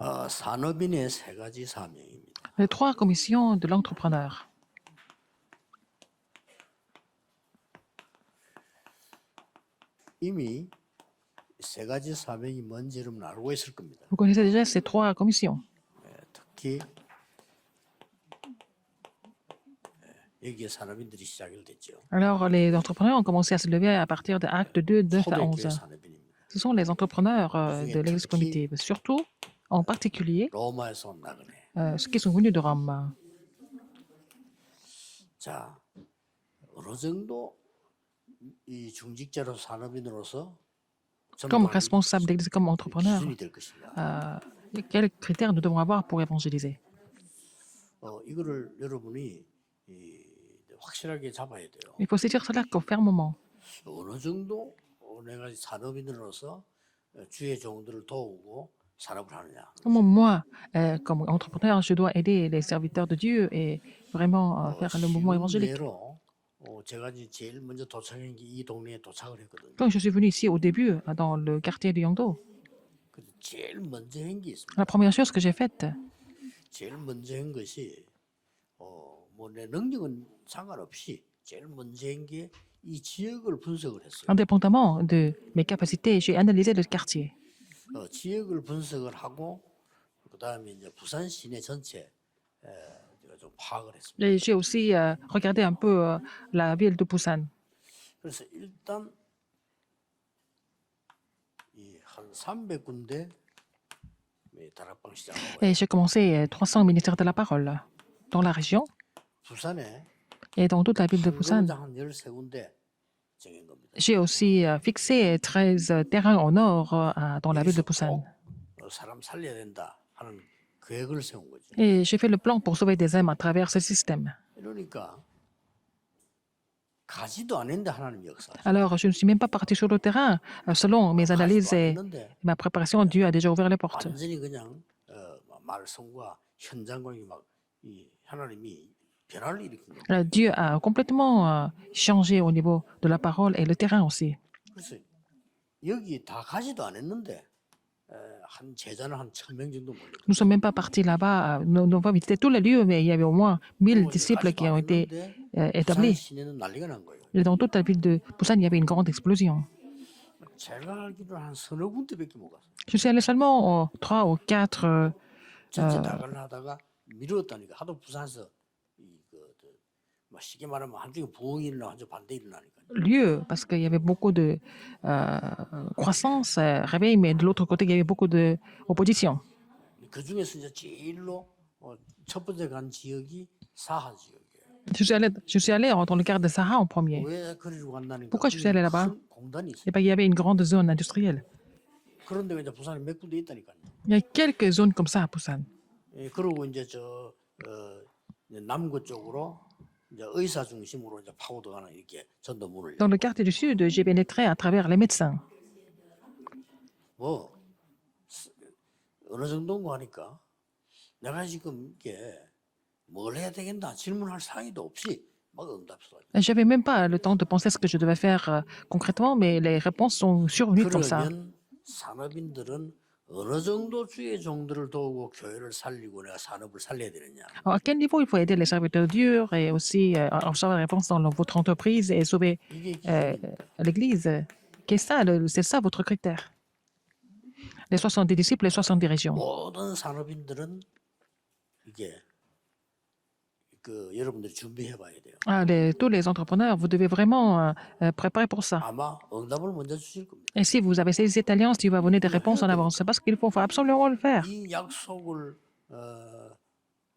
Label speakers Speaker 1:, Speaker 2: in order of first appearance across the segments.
Speaker 1: 산업인의 세 가지 사명입니다.
Speaker 2: Les trois commissions de l'entrepreneur.
Speaker 1: 이미 세 가지 사명이 뭔지 여러분 알고 있을 겁니다.
Speaker 2: Vous connaissez déjà ces trois commissions.
Speaker 1: 특히 여기에 산업인들이 시작이 됐죠.
Speaker 2: Alors, les entrepreneurs ont commencé à se lever à partir de Acte 2, 9 à 11.
Speaker 1: 초대교회 산업인입니다.
Speaker 2: Ce sont les entrepreneurs de l'Église primitive, surtout, en particulier,
Speaker 1: 로마에서 온 나그네.
Speaker 2: ceux qui sont venus de Rome.
Speaker 1: 자, 어느 정도 이 중직자로 산업인으로서
Speaker 2: Comme
Speaker 1: 전도하는
Speaker 2: responsable d'Église, comme entrepreneur,
Speaker 1: 기준이 될 것인가?
Speaker 2: quels critères nous devons avoir pour évangéliser?
Speaker 1: 이거를 여러분이 확실하게 잡아야 돼요.
Speaker 2: Il faut saisir cela fermement.
Speaker 1: 어느 정도 내가 산업인으로서 주의 종들을 도우고 산업을 하느냐.
Speaker 2: Comment moi, comme entrepreneur, je dois aider les serviteurs de Dieu et vraiment faire le mouvement évangélique.
Speaker 1: 예로 제가 제일 먼저 도착한 게 이 동네에 도착을 했거든요.
Speaker 2: Quand je suis venu ici au début, dans le quartier de Yangdo,
Speaker 1: 근데 제일 먼저 한 게 있습니다.
Speaker 2: la première chose que j'ai faite,
Speaker 1: 제일 먼저 한 것이 뭐 내 능력은 상관없이 제일 먼저 한 게 이 지역을 분석을 했어요.
Speaker 2: indépendamment de mes capacités, j'ai analysé le quartier.
Speaker 1: 지역을 분석을 하고 그다음에 이제 부산 시내 전체 제가 좀 파악을 했습니다.
Speaker 2: Et j'ai aussi regardé un peu la ville de Busan.
Speaker 1: 그래서 일단 한 300군데 다락방 시작하고
Speaker 2: Et j'ai commencé 300 ministères de la parole dans la région
Speaker 1: 부산에
Speaker 2: et dans toute la ville de Busan.
Speaker 1: 한 13군데 정한 겁니다.
Speaker 2: J'ai aussi fixé 13 terrains en or dans la ville de Busan.
Speaker 1: 꼭 사람 살려야 된다 하는 계획을 세운 거죠.
Speaker 2: Et j'ai fait le plan pour sauver des âmes à travers ce système.
Speaker 1: 그러니까 가지도 않았는데 하나님 역사.
Speaker 2: Alors, je ne suis même pas parti sur le terrain. Selon mes analyses et ma préparation, Dieu a déjà ouvert les portes.
Speaker 1: 완전히 그냥 말씀과 현장과이 막이 하나님이 변화를 일으킨 겁니다.
Speaker 2: Dieu a complètement changé au niveau de la parole et le terrain aussi.
Speaker 1: 그래서 여기 다 가지도 않았는데 한 제자는 한 1000명 정도 몰려.
Speaker 2: Nous ne sommes même pas partis là-bas. Nous n'avons pas visité tous les lieux, mais il y avait au moins 1000 disciples qui ont été établis.
Speaker 1: 시내는 난리가 난 거예요.
Speaker 2: Et dans toute la ville de Busan, il y avait une grande explosion.
Speaker 1: 제가 알기로는 한 서너 군데밖에 못 갔어요.
Speaker 2: Je suis allé seulement aux 3 ou 4
Speaker 1: 전체 다 가려다가 미뤘다니까 하도 부산에서 쉽게 말하면 한쪽에 부흥이 일어나 한쪽 반대 일어나니까.
Speaker 2: lieux, parce qu'il y avait beaucoup de croissance, réveil, mais de l'autre côté, il y avait beaucoup d'opposition.
Speaker 1: 그 중에서 이제 제일로 첫 번째 간 지역이 사하 지역이에요.
Speaker 2: Je suis allé dans le quart de Sahara en premier.
Speaker 1: 왜 그리로 간다니까?
Speaker 2: Pourquoi je suis allé là-bas?
Speaker 1: 큰 공단이 있어요.
Speaker 2: Et ben, il y avait une grande zone industrielle.
Speaker 1: 그런 데가 이제 부산에 몇 군데 있다니까요.
Speaker 2: Il y a quelques zones comme ça à Busan.
Speaker 1: 그러고 이제 이제 남구 쪽으로 이제 의사 중심으로 이제 파고 들어가는 이렇게 전도문을
Speaker 2: Dans le quartier du Sud, j'ai pénétré à travers les médecins.
Speaker 1: 뭐 어느 정도인가 하니까 내가 지금 이게 뭘 해야 되겠나 질문할 사이도 없이 막 응답했어요.
Speaker 2: Je n'avais même pas le temps de penser ce que je devais faire concrètement, mais les réponses sont survenues comme ça.
Speaker 1: 그러면 산업인들은 어느 정도 주의 종들을 도우고 교회를 살리고 내가 산업을 살려야 되느냐?
Speaker 2: Alors, à quel niveau il faut aider les serviteurs durs et aussi observer la réponse dans votre entreprise et sauver
Speaker 1: 이게
Speaker 2: l'Église? C'est ça votre critère? Les 70 disciples, les 70 régions.
Speaker 1: 모든 산업인들은 이게 여러분들이 준비해 봐야 돼요.
Speaker 2: Tous les entrepreneurs, vous devez vraiment préparer pour ça.
Speaker 1: 아마 응답을 먼저 주실 겁니다.
Speaker 2: Et si vous avez saisi cette alliance, Dieu va donner des réponses en avance. C'est parce qu'il faut absolument le faire.
Speaker 1: 이 약속을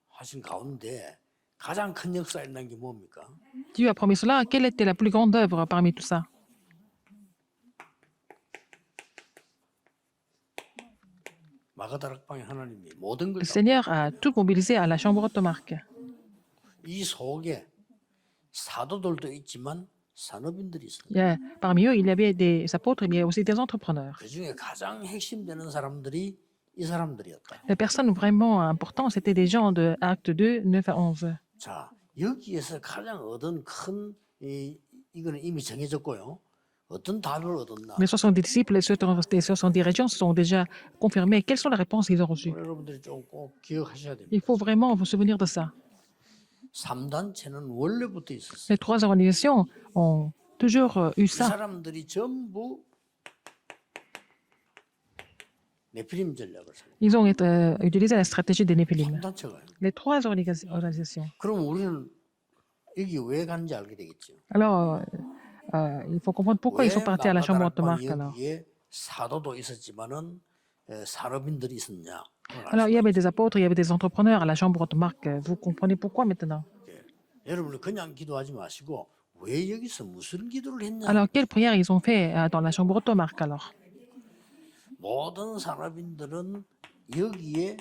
Speaker 1: 하신 가운데 가장 큰 역사에 일어난 게 뭡니까?
Speaker 2: Dieu a promis cela. Quelle était la plus grande œuvre parmi tout ça?
Speaker 1: 마가다락방에 하나님이 모든 걸
Speaker 2: Le Seigneur a tout mobilisé à la chambre de Marc.
Speaker 1: 이 속에 사도들도 있지만 산업인들이 있어요.
Speaker 2: Parmi eux, il y avait des apôtres, mais il y a aussi des entrepreneurs.
Speaker 1: 그 중에 가장 핵심되는 사람들이 이 사람들이었다.
Speaker 2: Les personnes vraiment importantes, c'était des gens de Acte 2, 9 à 11.
Speaker 1: 자, 여기에서 가장 얻은 큰 이거는 이미 정해졌고요. 어떤 답을 얻었나?
Speaker 2: Les 70 disciples et 70 régions sont déjà confirmés. Quelles sont les réponses qu'ils ont reçues?
Speaker 1: 여러분들이 좀 꼭 기억하셔야 됩니다.
Speaker 2: Il faut vraiment vous souvenir de ça.
Speaker 1: 3단체는 원래부터 있었어요.
Speaker 2: Les 3 organisations ont toujours eu
Speaker 1: 이
Speaker 2: ça.
Speaker 1: 사람들이 전부 네피림 전략을 써요.
Speaker 2: Ils ont utilisé la stratégie des Néphilim.
Speaker 1: 3단체가.
Speaker 2: Les 3 organisations.
Speaker 1: 그럼 우리는 여기 왜 간지 알게 되겠죠.
Speaker 2: Alors, il faut comprendre pourquoi ils sont partis à la chambre haute marque alors.
Speaker 1: 여기에 사도도 있었지만은 산업인들이 있었냐.
Speaker 2: Alors, il y avait des apôtres, il y avait des entrepreneurs à la chambre haute marque. Vous comprenez pourquoi maintenant?
Speaker 1: 여러분은 그냥 기도하지 마시고 왜 여기서 무슨 기도를 했냐.
Speaker 2: Alors, quelle prière ils ont fait dans la chambre haute marque alors?
Speaker 1: 모든 산업인들은 여기에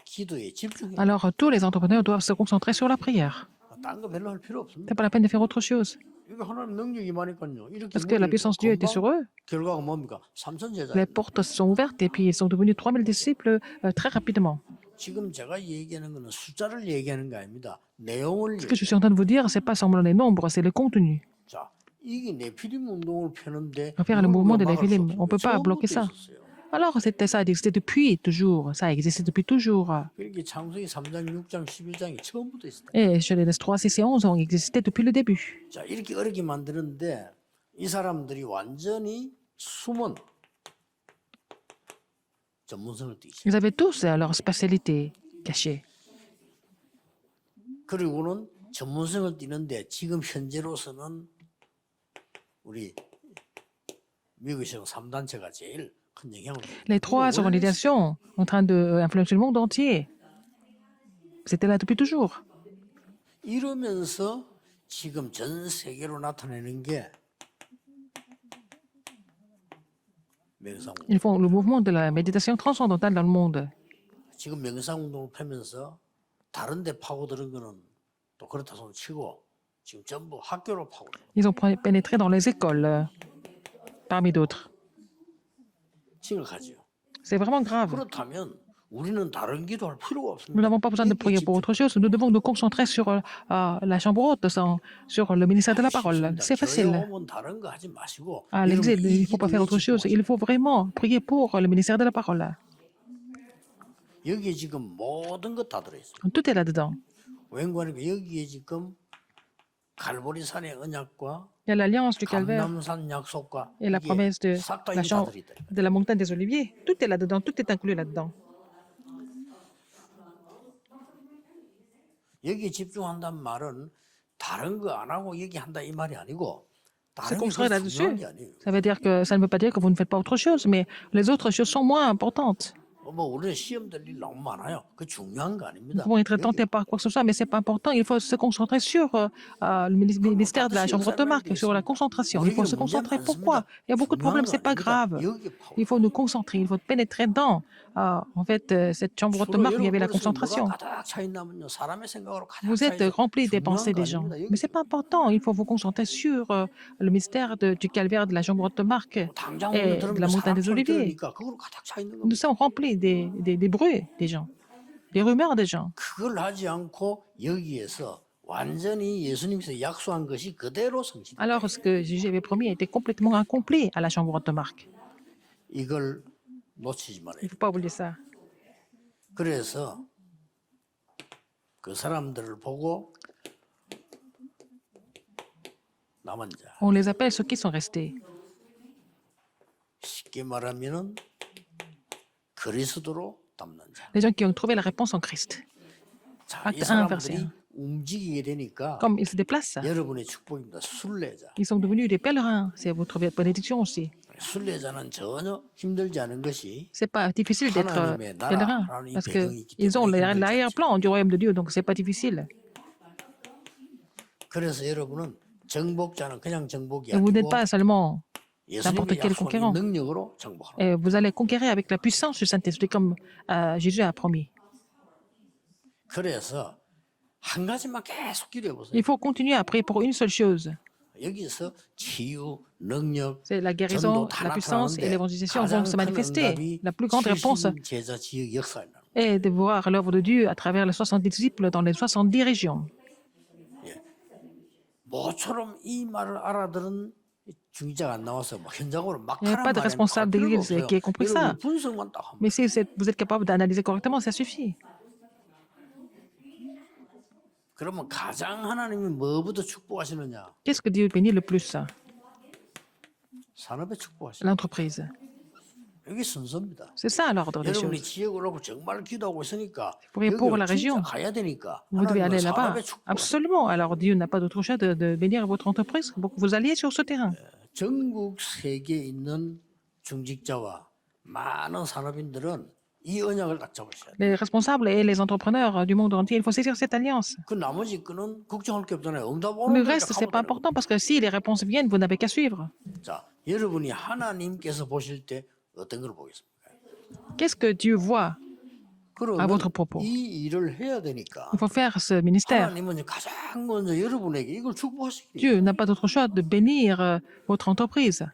Speaker 1: 기도에 집중해.
Speaker 2: Alors, tous les entrepreneurs doivent se concentrer sur la prière.
Speaker 1: 딴거 별로 할 필요 없습니다.
Speaker 2: C'est pas la peine de faire autre chose.
Speaker 1: 이거 하나님 능력이 많으니까요. 이렇게
Speaker 2: Parce que la puissance de Dieu était sur eux.
Speaker 1: 결과가 뭡니까? 3천 제자.
Speaker 2: Les portes se sont ouvertes et puis ils sont devenus 3000 disciples très rapidement.
Speaker 1: 지금 제가 얘기하는 거는 숫자를 얘기하는 게 아닙니다. 내용을
Speaker 2: Ce que je suis en train de vous dire, c'est pas seulement les nombres, c'est le contenu.
Speaker 1: 자, 이게 네피림 운동을 펴는데
Speaker 2: Faire le mouvement de
Speaker 1: 이걸 막을 수
Speaker 2: Néphilim, on
Speaker 1: 없어요.
Speaker 2: peut pas bloquer
Speaker 1: 처음부터
Speaker 2: ça.
Speaker 1: 있었어요.
Speaker 2: Alors, ça a existé depuis toujours. Ça a existé depuis toujours.
Speaker 1: 그러니까 창세기 3장, 6장, 11장이 처음부터 있었다.
Speaker 2: Et Genèse 3, 6 et 11 ont existé depuis le début.
Speaker 1: 자, 이렇게 어렵게 만드는데 이 사람들이 완전히 숨은 전문성을 띠시.
Speaker 2: Ils avaient tous leur spécialité cachée.
Speaker 1: 그리고는 전문성을 띠는데 지금 현재로서는 우리 미국에서 3단체가 제일 큰 영향을 줍니다.
Speaker 2: Les 3 organisations en train d'influencer le monde entier. C'était là depuis toujours.
Speaker 1: 이러면서 지금 전 세계로 나타내는 게 명상.
Speaker 2: Ils font le mouvement de la méditation transcendantale dans le monde.
Speaker 1: 지금 명상 운동을 펴면서 다른 데 파고드는 거는 또 그렇다 손 치고 지금 전부 학교로 파고들어.
Speaker 2: Ils ont pénétré dans les écoles, parmi d'autres.
Speaker 1: 심각하죠.
Speaker 2: C'est vraiment grave.
Speaker 1: 그렇다면 우리는 다른 기도할 필요가 없습니다.
Speaker 2: Nous n'avons pas besoin de prier pour autre chose. Nous devons nous concentrer sur la chambre haute, sur le ministère de la parole. C'est facile.
Speaker 1: 오면 다른 거 하지 마시고
Speaker 2: À l'exil,
Speaker 1: 여러분
Speaker 2: il
Speaker 1: 이
Speaker 2: ne faut pas
Speaker 1: 기도에
Speaker 2: faire autre chose.
Speaker 1: 집중하세요.
Speaker 2: Il faut vraiment prier pour le ministère de la parole.
Speaker 1: 여기에 지금 모든 것 다 들어있어요.
Speaker 2: Tout est là-dedans.
Speaker 1: 왠가니까 여기에 지금 갈보리산의 언약과
Speaker 2: Il y a l'alliance du calvaire
Speaker 1: 감남산 약속과
Speaker 2: et la
Speaker 1: 이게
Speaker 2: promesse
Speaker 1: 싹 다
Speaker 2: la
Speaker 1: 이게 다
Speaker 2: chambre
Speaker 1: 들어있다.
Speaker 2: de la montagne des Oliviers. Tout est là-dedans. Tout est inclus là-dedans.
Speaker 1: 여기에 집중한다는 말은 다른 거 안 하고 여기 한다 이 말이 아니고
Speaker 2: Se
Speaker 1: 다른 게
Speaker 2: concentrer
Speaker 1: 그렇게
Speaker 2: là-dessus,
Speaker 1: 중요한 게 아니에요.
Speaker 2: ça veut dire que ça ne veut pas dire que vous ne faites pas autre chose, mais les autres choses sont moins importantes.
Speaker 1: 뭐 우리는 시험 될 일 너무 많아요. 그 중요한 거 아닙니다.
Speaker 2: Nous pouvons être tentés par quoi que ce soit, mais ce n'est pas important. Il faut se concentrer sur le ministère de la chambre de marque, sur la concentration. Il faut se concentrer. Pourquoi? Il y a beaucoup de problèmes, ce n'est pas grave. Il faut nous concentrer, il faut pénétrer dans cette chambre de marque où il y avait la concentration. Vous êtes remplis des pensées des gens, mais ce n'est pas important. Il faut vous concentrer sur le mystère du calvaire de la chambre de marque et de la montagne des Oliviers. Nous sommes remplis des bruits des gens, des rumeurs des gens.
Speaker 1: 그걸 하지 않고 여기에서 완전히 예수님께서 약속한 것이 그대로 성취.
Speaker 2: Alors, ce que Jésus avait promis a été complètement accompli à la chambre de marque.
Speaker 1: 이걸 놓치지 말아요.
Speaker 2: Il ne faut pas oublier ça.
Speaker 1: 그래서 그 사람들을 보고 남은 자
Speaker 2: On les appelle ceux qui sont restés.
Speaker 1: 쉽게 말하면은 그리스도로 담는 자.
Speaker 2: Les gens qui ont trouvé la réponse en Christ.
Speaker 1: 자, 이
Speaker 2: Acte 1, verset
Speaker 1: 사람들이
Speaker 2: 1.
Speaker 1: 움직이게 되니까
Speaker 2: Comme ils se déplacent,
Speaker 1: 여러분의 축복입니다. 순례자.
Speaker 2: ils sont devenus des pèlerins. C'est votre bénédiction aussi.
Speaker 1: 순례자는 전혀 힘들지 않은 것이
Speaker 2: C'est pas difficile d'être
Speaker 1: 하나님의 나라,
Speaker 2: pèlerin
Speaker 1: 하나님의
Speaker 2: parce
Speaker 1: 배경이 있기
Speaker 2: qu'ils ont
Speaker 1: 때문에 힘들지
Speaker 2: l'arrière-plan du royaume de Dieu, donc c'est pas difficile.
Speaker 1: 그래서 여러분은 정복자는 그냥 정복이
Speaker 2: Et vous n'êtes
Speaker 1: 아니고
Speaker 2: pas seulement
Speaker 1: 예수님의
Speaker 2: quel
Speaker 1: 약속의
Speaker 2: conquérant.
Speaker 1: 능력으로 정복하는
Speaker 2: et vous allez conquérir avec la puissance du Saint-Esprit comme Jésus a promis.
Speaker 1: 그래서 한 가지만 계속 기도해 보세요.
Speaker 2: Il faut continuer à prier pour une seule chose.
Speaker 1: 여기서 치유, 능력,
Speaker 2: C'est la guérison,
Speaker 1: 전도 다
Speaker 2: la puissance et
Speaker 1: 나타나는데
Speaker 2: l'évangélisation
Speaker 1: 가장
Speaker 2: vont se
Speaker 1: 큰
Speaker 2: manifester.
Speaker 1: 응답이
Speaker 2: La plus grande réponse
Speaker 1: 70 제자 지역 역사에 나옵니다.
Speaker 2: est de voir l'œuvre de Dieu à travers les 70 disciples dans les 70 régions.
Speaker 1: 모처럼 이 말을 알아들은 중직자가 안 나와서 막 현장으로 막
Speaker 2: Il n'y a
Speaker 1: 하란
Speaker 2: pas de
Speaker 1: 말이 갈
Speaker 2: responsable de
Speaker 1: 필요가
Speaker 2: l'Église
Speaker 1: 없어요.
Speaker 2: qui ait compris ça.
Speaker 1: 여러분이 분석만 딱 하면
Speaker 2: Mais si vous êtes capable d'analyser correctement, ça suffit.
Speaker 1: 그러면 가장 하나님이 뭐부터 축복하시느냐?
Speaker 2: Qu'est-ce que Dieu bénit le plus?
Speaker 1: 산업에 축복하시는
Speaker 2: L'entreprise.
Speaker 1: 이게 순서입니다.
Speaker 2: C'est ça l'ordre des
Speaker 1: 여러분이
Speaker 2: choses.
Speaker 1: 지역을 놓고 정말 기도하고 있으니까
Speaker 2: Priez pour la
Speaker 1: 여기 진짜
Speaker 2: région.
Speaker 1: 가야 되니까
Speaker 2: Vous devez aller
Speaker 1: 하나님은
Speaker 2: là-bas.
Speaker 1: 산업에 축복하시는
Speaker 2: Absolument. Alors Dieu n'a pas d'autre choix de bénir votre entreprise pour que vous alliez sur ce terrain.
Speaker 1: 전국 세계에 있는 중직자와 많은 산업인들은 이 언약을 딱 잡으셔야 돼요.
Speaker 2: Les responsables et les entrepreneurs du monde entier, il faut saisir cette alliance.
Speaker 1: 그 나머지 거는 걱정할 게 없잖아요. 응답
Speaker 2: Le
Speaker 1: 오는
Speaker 2: reste, c'est pas important parce que si les réponses viennent, vous n'avez qu'à suivre.
Speaker 1: 자, 여러분이 하나님께서 보실 때 어떤 걸 보겠습니까?
Speaker 2: Qu'est-ce que Dieu voit? À votre
Speaker 1: 그러면
Speaker 2: propos.
Speaker 1: 이 일을 해야 되니까
Speaker 2: Il faut faire ce ministère.
Speaker 1: 하나님은 가장 먼저 여러분에게 이걸 축복하시기
Speaker 2: Dieu n'a pas d'autre choix de bénir votre entreprise.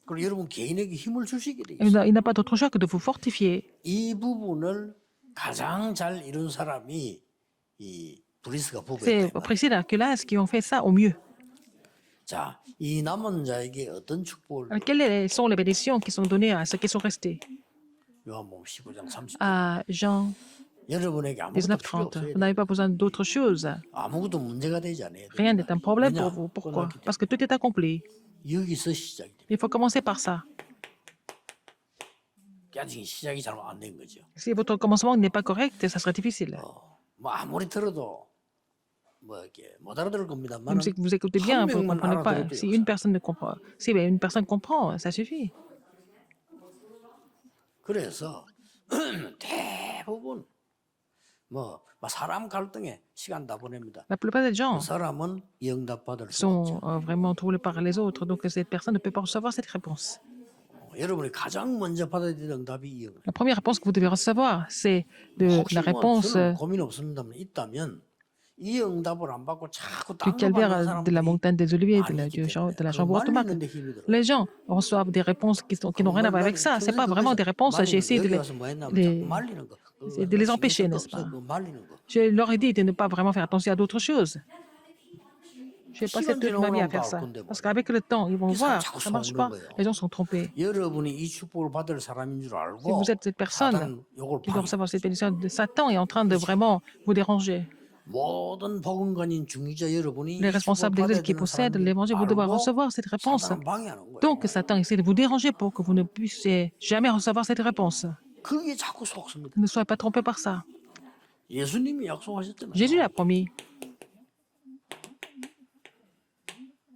Speaker 1: 그리고 여러분 개인에게 힘을 주시게 돼
Speaker 2: Il
Speaker 1: 있어요.
Speaker 2: n'a pas d'autre choix que de vous fortifier.
Speaker 1: 이 부분을 가장 잘 이룬 사람이 이 브리스가
Speaker 2: C'est
Speaker 1: 부부였다.
Speaker 2: Priscilla et Arculas qui ont fait ça au mieux.
Speaker 1: 자, 이 남은 자에게 어떤 축복을
Speaker 2: Alors, quelles sont les bénédictions qui sont données à ceux qui sont restés?
Speaker 1: 요한복음 15장 30절.
Speaker 2: À Jean
Speaker 1: 여러분에게 아무것도
Speaker 2: 19,
Speaker 1: 필요
Speaker 2: 30.
Speaker 1: 없어요.
Speaker 2: Vous n'avez pas besoin d'autre chose.
Speaker 1: 아무것도 문제가 되지 않아요.
Speaker 2: Rien n'est un problème
Speaker 1: 왜냐?
Speaker 2: pour vous. Pourquoi?
Speaker 1: 끝났기 때문에.
Speaker 2: Parce que tout est accompli.
Speaker 1: 여기서 시작이 돼요.
Speaker 2: Il faut commencer par ça.
Speaker 1: 아직 시작이 잘 안 된 거죠.
Speaker 2: Si votre commencement n'est pas correct, ça serait difficile.
Speaker 1: 뭐 아무리 들어도 뭐 이렇게 못 알아들을 겁니다만
Speaker 2: Même si vous écoutez bien, vous ne
Speaker 1: 명만
Speaker 2: comprenez pas.
Speaker 1: 알아들어도
Speaker 2: Si une personne ne comprend, si une personne comprend, ça suffit.
Speaker 1: 그래서 대부분 뭐 사람 갈등에 시간 다 보냅니다.
Speaker 2: La plupart des gens
Speaker 1: 그 사람은 영답 받을 수
Speaker 2: sont
Speaker 1: 없죠.
Speaker 2: vraiment troublés par les autres, donc cette personne ne peut pas recevoir cette réponse.
Speaker 1: 여러분이 가장 먼저 받아야 될 응답이 이 영답.
Speaker 2: La première réponse que vous devez recevoir, c'est de
Speaker 1: 혹시
Speaker 2: la
Speaker 1: 뭐
Speaker 2: réponse
Speaker 1: 저는 고민 없습니다만 있다면 이 응답을 안 받고 자꾸
Speaker 2: du
Speaker 1: 딴거 받는
Speaker 2: calvaire de la
Speaker 1: 사람들이
Speaker 2: montagne des Oliviers,
Speaker 1: 아니기
Speaker 2: de la
Speaker 1: 때문에
Speaker 2: chambre haute marque.
Speaker 1: 말리는데 힘이 들어요.
Speaker 2: Les gens reçoivent des réponses qui n'ont rien à voir avec ça. C'est pas vraiment des réponses. J'ai essayé de les empêcher, n'est-ce pas? Je leur ai dit de ne pas vraiment faire attention à d'autres choses. J'ai passé toute ma vie à faire ça. Parce qu'avec le temps, ils vont voir, ça ne marche pas. Les gens sont trompés.
Speaker 1: 여러분이 이 축복을 받을 사람인 줄
Speaker 2: Si
Speaker 1: 알고
Speaker 2: vous êtes cette personne
Speaker 1: 사단은 이걸
Speaker 2: qui doit recevoir cette bénédiction de Satan est en train de vraiment vous déranger.
Speaker 1: 모든 복음관인 중직자 여러분이
Speaker 2: Les
Speaker 1: 이
Speaker 2: responsables
Speaker 1: 축복을
Speaker 2: d'église
Speaker 1: 받아야
Speaker 2: qui
Speaker 1: 되는
Speaker 2: possèdent
Speaker 1: 사람인
Speaker 2: l'évangile, vous devez
Speaker 1: 알고
Speaker 2: recevoir cette réponse.
Speaker 1: 사단은 방해하는 거예요.
Speaker 2: Donc, Satan essaie de vous déranger pour que vous ne puissiez jamais recevoir cette réponse.
Speaker 1: 그게 자꾸 속습니다.
Speaker 2: Ne soyez pas trompés par ça.
Speaker 1: 예수님이 약속하셨잖아요.
Speaker 2: Jésus l'a promis.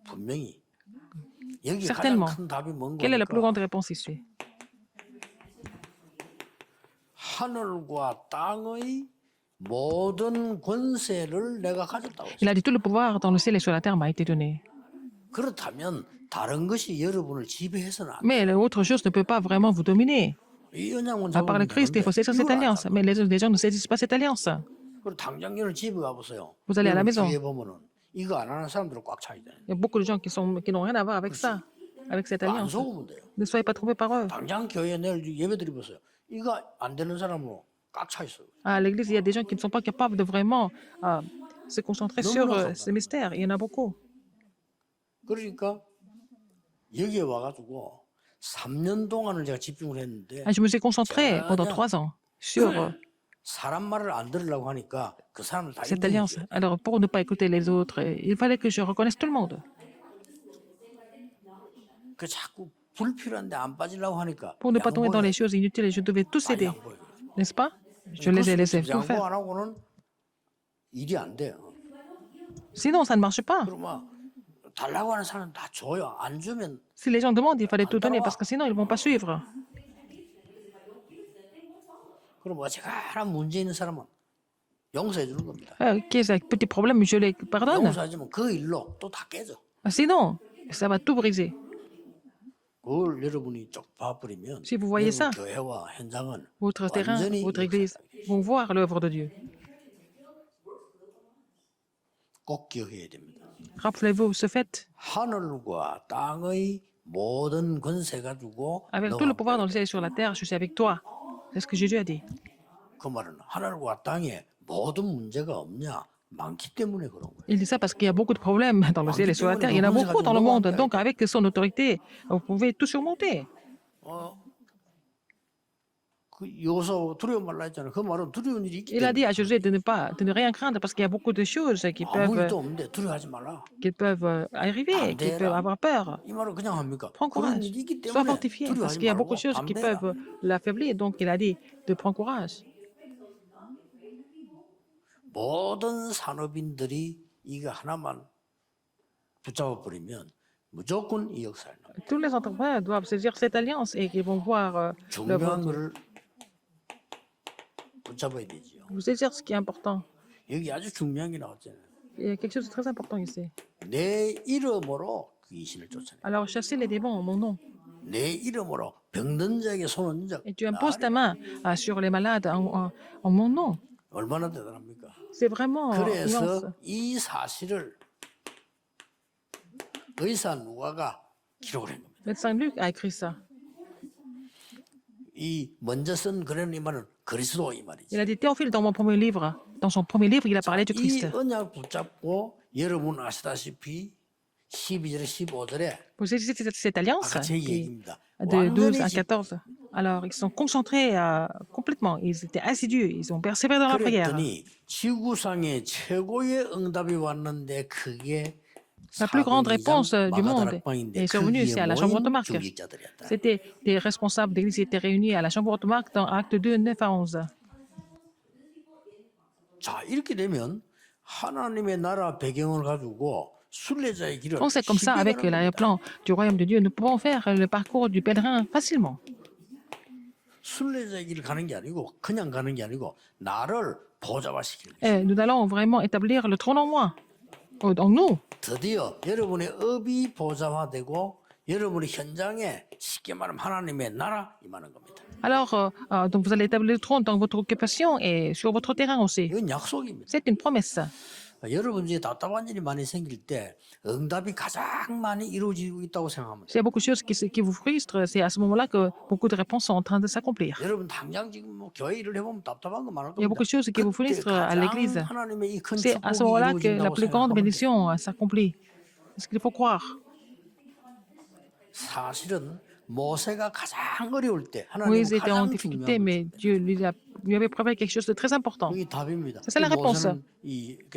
Speaker 1: 분명히 여기 가장
Speaker 2: Certainement.
Speaker 1: 큰 답이 뭔가
Speaker 2: Quelle est la plus grande réponse ici?
Speaker 1: 하늘과 땅의 모든 권세를 내가 가졌다고 했어요.
Speaker 2: Il a dit tout le pouvoir dans le ciel et sur la terre m'a été donné.
Speaker 1: 그렇다면 다른 것이 여러분을 지배해서는 안 돼요.
Speaker 2: Mais l'autre chose ne peut pas vraiment vous dominer.
Speaker 1: 이 언약은
Speaker 2: À part le
Speaker 1: 잡으면
Speaker 2: Christ, il faut saisir cette
Speaker 1: 이걸 안
Speaker 2: alliance.
Speaker 1: 잡아.
Speaker 2: Mais les gens ne saisissent pas cette alliance.
Speaker 1: 그리고 당장년을 집에 가보세요.
Speaker 2: Vous allez à la maison.
Speaker 1: 뒤에 보면은 이거 안 하는 사람들은 꽉 차 있잖아요.
Speaker 2: Il y a beaucoup de gens qui n'ont rien à voir avec ça, avec cette
Speaker 1: 안
Speaker 2: alliance.
Speaker 1: 속으면 돼요.
Speaker 2: Ne soyez pas trompés par eux.
Speaker 1: 당장 교회 내일 예배 드리 보세요. 이거 안 되는 사람으로 꽉 차 있어요.
Speaker 2: À l'église, il y a des gens qui ne sont pas capables de vraiment se concentrer
Speaker 1: Non,
Speaker 2: sur
Speaker 1: non, non.
Speaker 2: ce mystère. Il y en a beaucoup.
Speaker 1: 그러니까 여기에 와가지고 3년 동안을 제가 집중을 했는데
Speaker 2: Je me suis concentré pendant 3 ans sur
Speaker 1: 사람 말을 안 들으려고 하니까 그 사람을 다
Speaker 2: cette alliance.
Speaker 1: 인정했어요.
Speaker 2: Alors, pour ne pas écouter les autres, il fallait que je reconnaisse tout le monde.
Speaker 1: 그 자꾸 불필요한데 안 빠지려고 하니까
Speaker 2: Pour ne pas tomber dans les choses inutiles, je devais tous aider. N'est-ce pas? Je les ai laissés tout
Speaker 1: 양보
Speaker 2: faire.
Speaker 1: 안 하고는 일이 안 돼요.
Speaker 2: Sinon, ça ne marche pas.
Speaker 1: 그러면 달라고 하는 사람 다 줘요. 안 주면
Speaker 2: Si les gens demandent, il fallait tout donner parce que sinon, ils ne vont pas suivre.
Speaker 1: 그럼 어지간한 문제 있는 사람은 용서해 주는 겁니다.
Speaker 2: Qui est un petit problème, je les pardonne.
Speaker 1: 용서하지만 그 일로 또 다 깨져.
Speaker 2: Sinon, ça va tout briser.
Speaker 1: 그걸 여러분이 쪽 봐버리면
Speaker 2: Si vous voyez ça,
Speaker 1: 교회와 현장은
Speaker 2: votre terrain,
Speaker 1: 완전히
Speaker 2: votre église vont voir l'œuvre de Dieu.
Speaker 1: 꼭 기억해야 됩니다.
Speaker 2: Rappelez-vous ce fait.
Speaker 1: 하늘과 땅의 모든 권세 가지고
Speaker 2: Avec
Speaker 1: 너가
Speaker 2: tout le pouvoir dans le ciel et sur la terre, je suis avec toi. C'est ce que Jésus a dit.
Speaker 1: 그 말은 하늘과 땅에 모든 문제가 없냐? 많기 때문에 그런 거예요.
Speaker 2: Il dit ça parce qu'il y a beaucoup de problèmes dans le ciel et sur la terre. Il y en a beaucoup dans le monde. Donc, avec son autorité, vous pouvez tout surmonter.
Speaker 1: 어, 그 여기서 두려워 말라 했잖아요. 그 말은 두려운 일이 있기
Speaker 2: Il a dit
Speaker 1: 때문에.
Speaker 2: à Josué de ne rien craindre parce qu'il y a beaucoup de choses
Speaker 1: 아무 일도 없는데 두려워하지 말라.
Speaker 2: qui peuvent arriver, qui peuvent avoir peur.
Speaker 1: 이 말을 그냥 합니까?
Speaker 2: Prends
Speaker 1: 그런
Speaker 2: courage.
Speaker 1: 일이 있기
Speaker 2: Sois
Speaker 1: 때문에
Speaker 2: fortifié parce
Speaker 1: 두려워하지
Speaker 2: qu'il y a beaucoup
Speaker 1: 말고
Speaker 2: de choses qui
Speaker 1: 담대해라.
Speaker 2: peuvent l'affaiblir. Donc, il a dit de prendre courage.
Speaker 1: 모든 산업인들이 이거 하나만 붙잡아 버리면 무조건 이 역사를 납니다.
Speaker 2: Tous les entrepreneurs doivent saisir cette alliance et ils vont voir l'œuvre
Speaker 1: 중요한
Speaker 2: de Dieu.
Speaker 1: 거를 붙잡아야 되지요.
Speaker 2: Vous saisir ce qui est important.
Speaker 1: 여기 아주 중요한 게 나왔잖아요.
Speaker 2: Il y a quelque chose de très important ici.
Speaker 1: 내 이름으로 귀신을 쫓아내.
Speaker 2: Alors, chassez les démons en mon nom.
Speaker 1: 내 이름으로 병든 자에게 손 얹은 자.
Speaker 2: Et tu imposes ta main sur les malades en mon nom.
Speaker 1: 얼마나 대단합니까?
Speaker 2: C'est vraiment immense.
Speaker 1: 그래서 이 사실을 의사 누가가 기록을 한 겁니다.
Speaker 2: Médecin Luc a écrit ça.
Speaker 1: 이 먼저 쓴 그런 이 말은 그리스도 이 말이죠.
Speaker 2: Il a dit Théophile dans mon premier livre. Dans son premier livre, il a parlé du
Speaker 1: 이
Speaker 2: Christ.
Speaker 1: 언약 붙잡고 여러분 아시다시피 12절에 15절에
Speaker 2: Vous saisissez cette alliance
Speaker 1: 아까 제
Speaker 2: qui-
Speaker 1: 얘기입니다.
Speaker 2: de 12 à
Speaker 1: 완전히
Speaker 2: 14. Alors, ils sont concentrés complètement. Ils étaient assidus. Ils ont persévéré dans la prière.
Speaker 1: 그랬더니 지구상의 최고의 응답이 왔는데 그게
Speaker 2: La plus grande réponse du monde
Speaker 1: 마가다락방인데
Speaker 2: est survenue, c'est à la chambre de Marc.
Speaker 1: 중직자들이었다.
Speaker 2: C'était des responsables d'église qui étaient réunis à la chambre de Marc dans Acte 2, 9 à 11.
Speaker 1: 자 이렇게 되면 하나님의 나라 배경을 가지고 순례자의 길을
Speaker 2: Quand c'est comme ça,
Speaker 1: 쉽게
Speaker 2: avec
Speaker 1: 가는 겁니다.
Speaker 2: l'arrière-plan du royaume de Dieu, nous pouvons faire le parcours du pèlerin facilement.
Speaker 1: 순례자의 길을 가는 게 아니고 그냥 가는 게 아니고 나를 보좌화시키는 거예요.
Speaker 2: Et nous allons vraiment établir le trône en moi, en nous.
Speaker 1: 드디어 여러분의 업이 보좌화되고 여러분의 현장에 쉽게 말하면 하나님의 나라 임하는 겁니다.
Speaker 2: Alors, donc vous allez établir le trône dans votre occupation et sur votre terrain aussi.
Speaker 1: 이건 약속입니다.
Speaker 2: C'est une promesse.
Speaker 1: 여러분 중에 답답한 일이 많이 생길 때 응답이 가장 많이 이루어지고 있다고 생각합니다.
Speaker 2: S'il y a beaucoup de choses qui vous frustrent, c'est à ce moment-là que beaucoup de réponses sont en train de s'accomplir.
Speaker 1: 여러분 당장 지금 뭐 교회 일을 해보면 답답한 거 많을
Speaker 2: Il y a
Speaker 1: 겁니다.
Speaker 2: beaucoup de choses qui vous
Speaker 1: 그때
Speaker 2: frustrent à
Speaker 1: 가장
Speaker 2: l'église.
Speaker 1: 하나님의 이 큰
Speaker 2: C'est à ce
Speaker 1: 축복이
Speaker 2: moment-là que la
Speaker 1: 이루어진다고
Speaker 2: plus grande
Speaker 1: 생각하면 돼요.
Speaker 2: bénédiction s'accomplit. C'est ce qu'il faut croire.
Speaker 1: 사실은 모세가 가장 어려울 때 하나님
Speaker 2: Moïse était en
Speaker 1: 가장
Speaker 2: difficulté,
Speaker 1: 중요한
Speaker 2: mais Dieu lui avait préparé quelque chose de très important.
Speaker 1: 그게 답입니다.
Speaker 2: C'est la réponse.
Speaker 1: 모세는